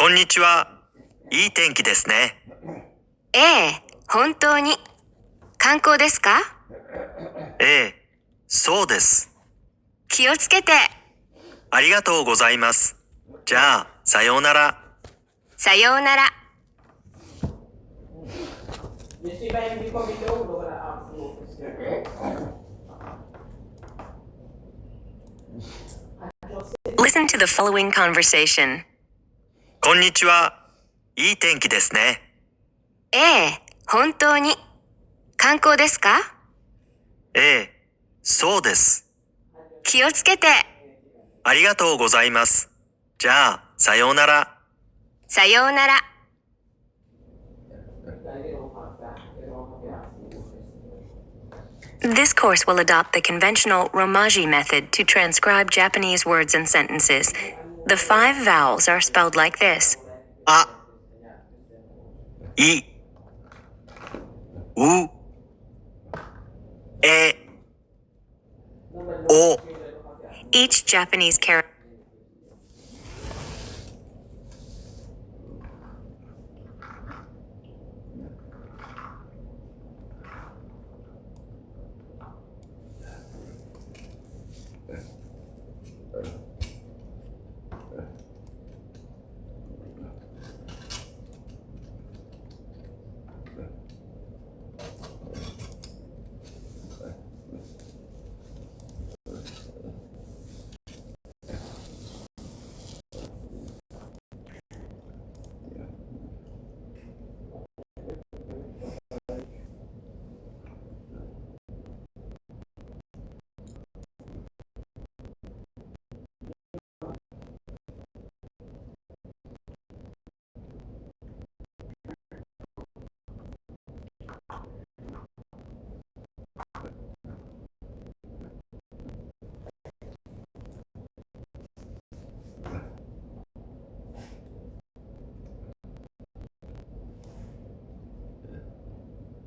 こんにちは。いい天気ですね。ええ、本当に。観光ですか？ええ、そうです。気をつけて。ありがとうございます。じゃあ、さようなら。さようなら。Listen to the following conversation. こんにちは。いい天気ですね。ええ、本当に。観光ですか？ええ、そうです。気をつけて。ありがとうございます。じゃあ、さようなら。さようなら。This course will adopt the conventional Romaji method to transcribe Japanese words and sentences. The 5 vowels are spelled like this. あ、い、う、え、お。Each Japanese character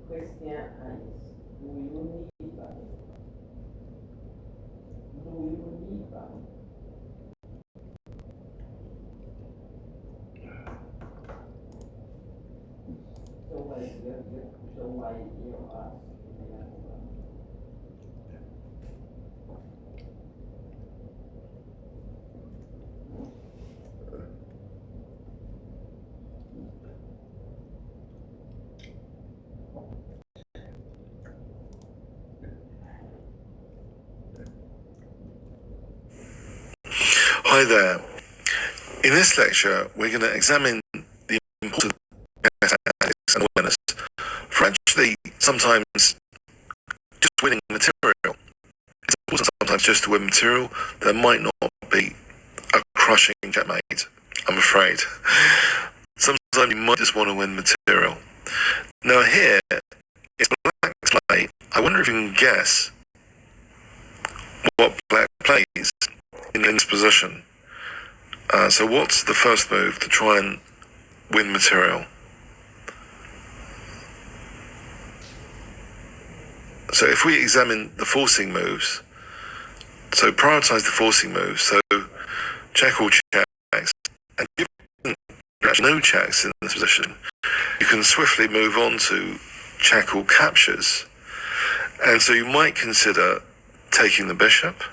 Question 1. Do you need money? Do you need money? So why you ask? Hi there. In this lecture, we're going to examine the importance of mathematics and awareness for actually sometimes just winning material. It's important sometimes just to win material. There might not be a crushing checkmate, I'm afraid. Sometimes you might just want to win material. Now here, it's black's play. I wonder if you can guess what black plays in this position. So what's the first move to try and win material? So if we examine the forcing moves, so prioritize the forcing moves, so check all checks, and given there's no checks in this position, you can swiftly move on to check all captures. And so you might consider taking the bishop,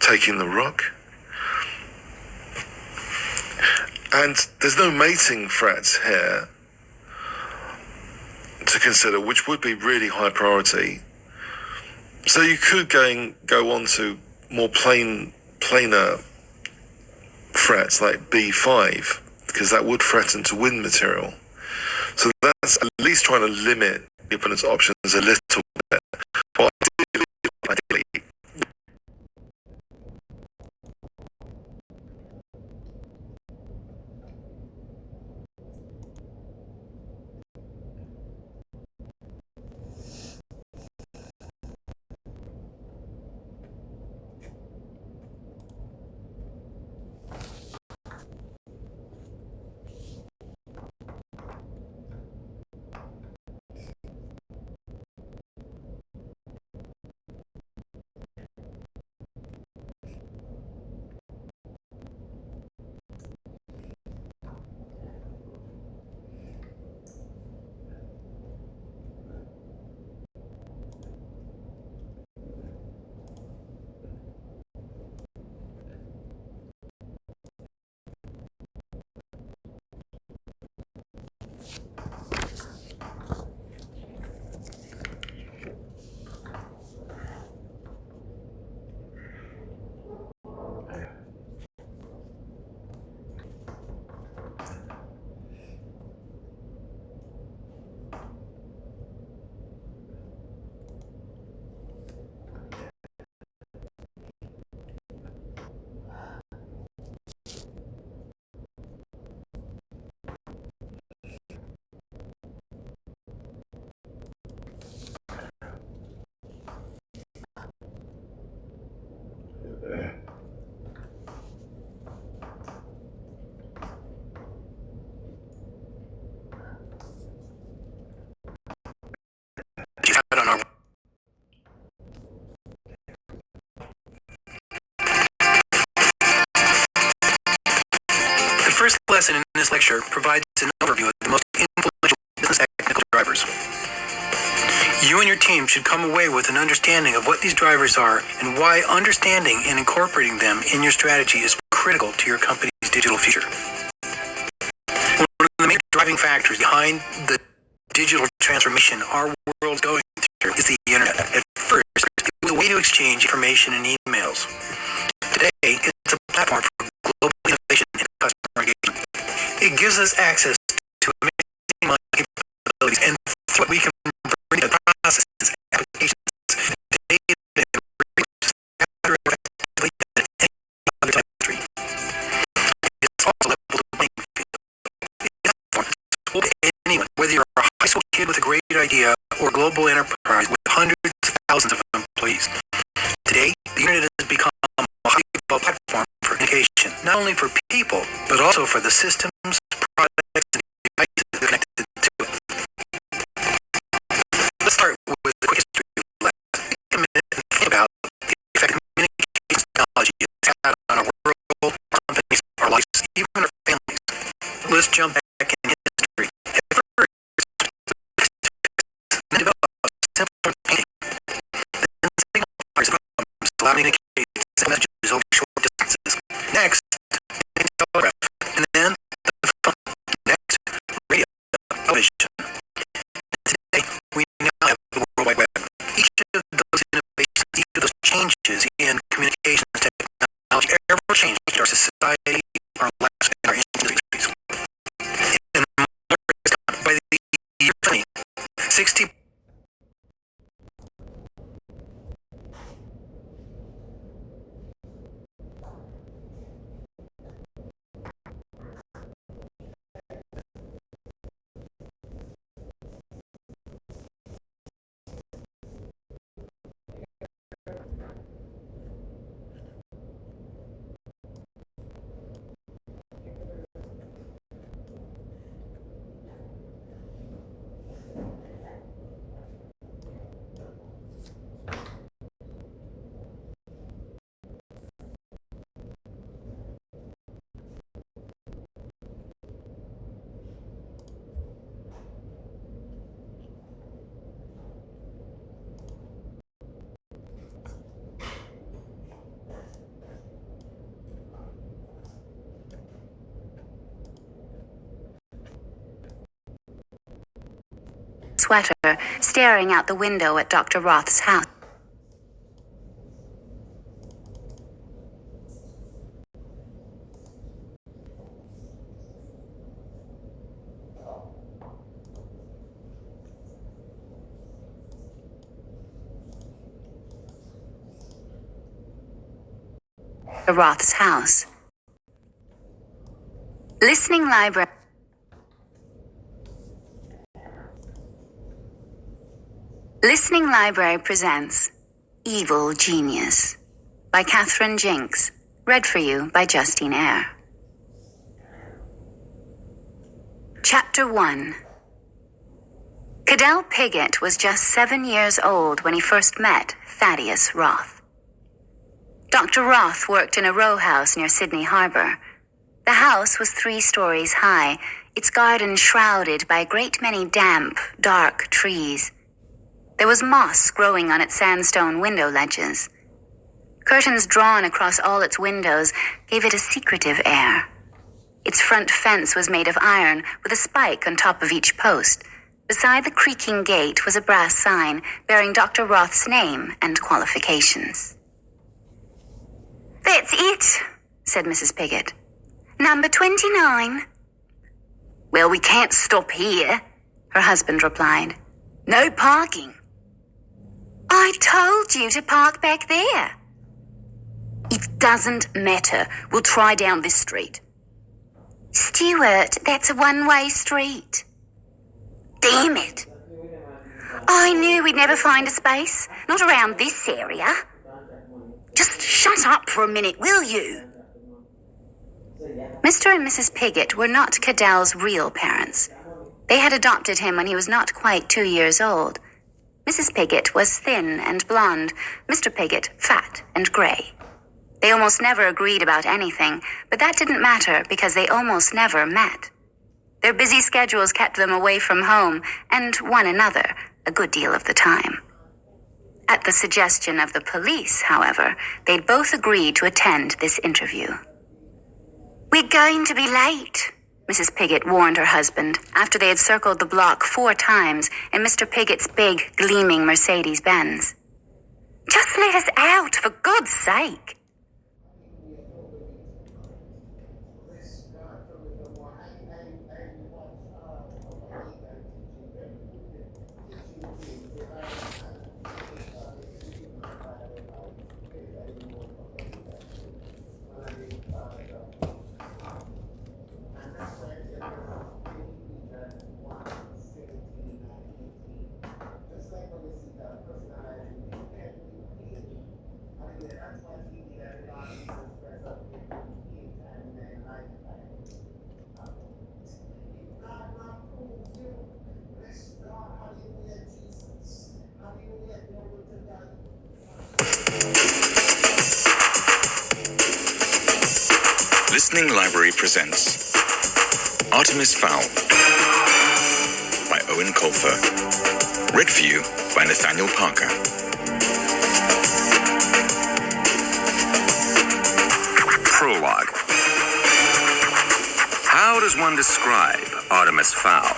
taking the rook, and there's no mating threats here to consider, which would be really high priority. So you could go on to more plainer threats like b5, because that would threaten to win material. So that's at least trying to limit the opponent's options a little bit. But ideally, lesson in this lecture provides an overview of the most influential business technical drivers. You and your team should come away with an understanding of what these drivers are and why understanding and incorporating them in your strategy is critical to your company's digital future. One of the main driving factors behind the digital transformation our world is going through is the internet. At first, it was a way to exchange information and emails. Today, it's a platform for global innovation and customer engagement. It gives us access to amazing capabilities and what we can bring to processes, applications, data, and resources faster and effectively than any other type of industry. It's also leveled the playing field. It's open to anyone, whether you're a high school kid with a great idea or a global enterprise with hundreds of thousands of employees. Today, the internet has become a highly evolved platform for communication, not only for people, but also for the systems, products, and devices connected to it. Let's start with the quick history of last. Take a minute and think about the effect communications technology has had on our world, our companies, our lives, even our families. Let's jump back in history. At first, then developed simple painting. Then signal fires problems allow communicate messages over short distances. Next, telegraph, and then the phone. Next, radio, television. Today, we now have the World Wide Web. Each of those innovations, each of those changes in communications technology ever changed our society, our lives, and our industries. And more is done. By the year 2060, sweater, staring out the window at Dr. Roth's house. Dr. Roth's house. Listening library. Listening Library presents Evil Genius by Catherine Jinks, read for you by Justine Eyre. Chapter 1. Cadell Piggott was just 7 years old when he first met Thaddeus Roth. Dr. Roth worked in a row house near Sydney Harbour. The house was 3 stories high, its garden shrouded by a great many damp, dark trees. There was moss growing on its sandstone window ledges. Curtains drawn across all its windows gave it a secretive air. Its front fence was made of iron with a spike on top of each post. Beside the creaking gate was a brass sign bearing Dr. Roth's name and qualifications. "That's it," said Mrs. Piggott. "Number 29. "Well, we can't stop here," her husband replied. "No parking." "I told you to park back there." "It doesn't matter. We'll try down this street." "Stuart, that's a one-way street." "Damn it. I knew we'd never find a space. Not around this area." "Just shut up for a minute, will you?" Mr. and Mrs. Piggott were not Cadell's real parents. They had adopted him when he was not quite 2 years old. Mrs. Piggott was thin and blonde, Mr. Piggott fat and grey. They almost never agreed about anything, but that didn't matter because they almost never met. Their busy schedules kept them away from home and one another a good deal of the time. At the suggestion of the police, however, they'd both agreed to attend this interview. "We're going to be late," Mrs. Pigott warned her husband after they had circled the block 4 times in Mr. Pigott's big, gleaming Mercedes-Benz. "Just let us out, for God's sake." Listening Library presents Artemis Fowl by Owen Colfer. Read for you by Nathaniel Parker. Prologue. How does one describe Artemis Fowl?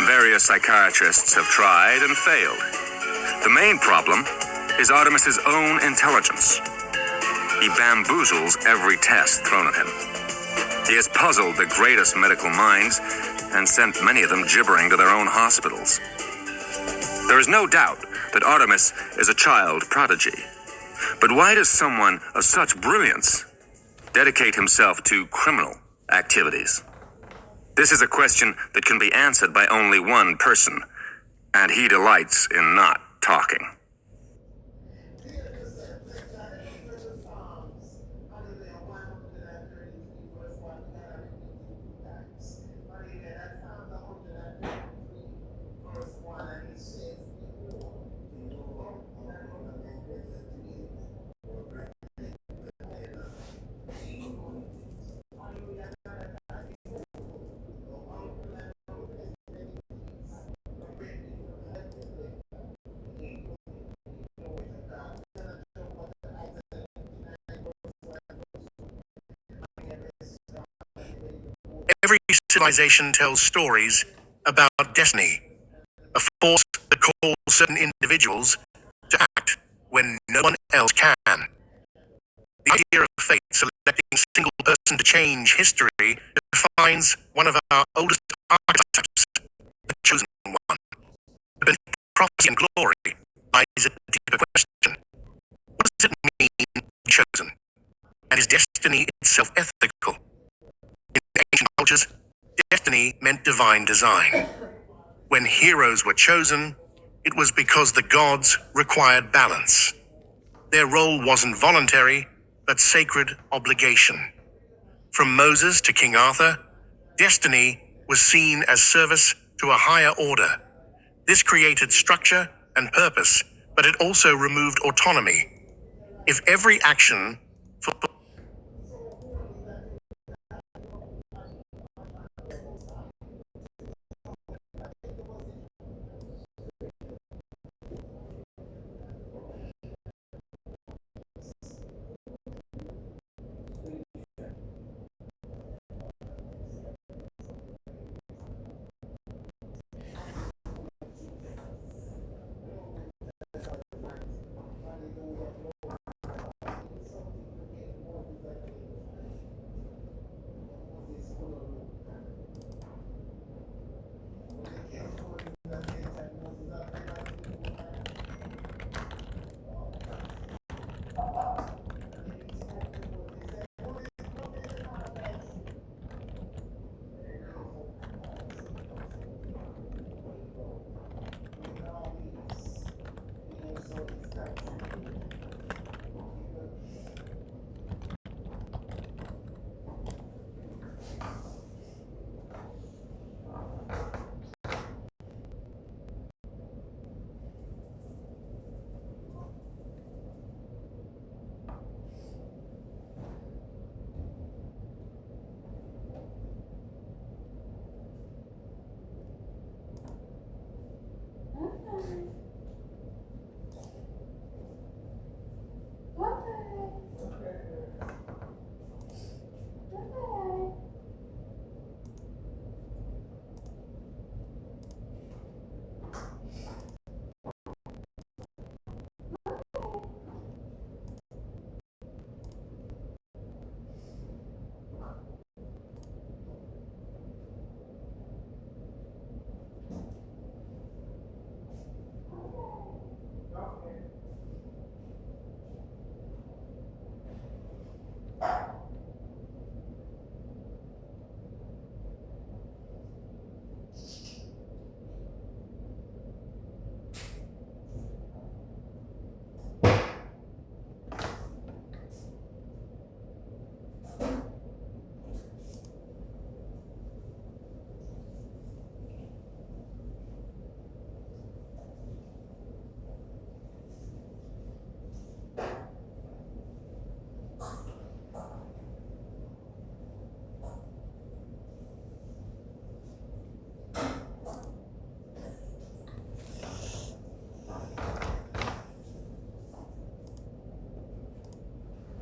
Various psychiatrists have tried and failed. The main problem is Artemis's own intelligence. He bamboozles every test thrown at him. He has puzzled the greatest medical minds and sent many of them gibbering to their own hospitals. There is no doubt that Artemis is a child prodigy. But why does someone of such brilliance dedicate himself to criminal activities? This is a question that can be answered by only one person, and he delights in not talking. Every civilization tells stories about destiny, a force that calls certain individuals to act when no one else can. The idea of fate selecting a single person to change history defines one of our oldest archetypes, the chosen one. But beneath prophecy and glory lies a deeper question. What does it mean to be chosen? And is destiny itself ethical? In ancient cultures, destiny meant divine design. When heroes were chosen, it was because the gods required balance. Their role wasn't voluntary, but sacred obligation. From Moses to King Arthur, destiny was seen as service to a higher order. This created structure and purpose, but it also removed autonomy. If every action fulfilled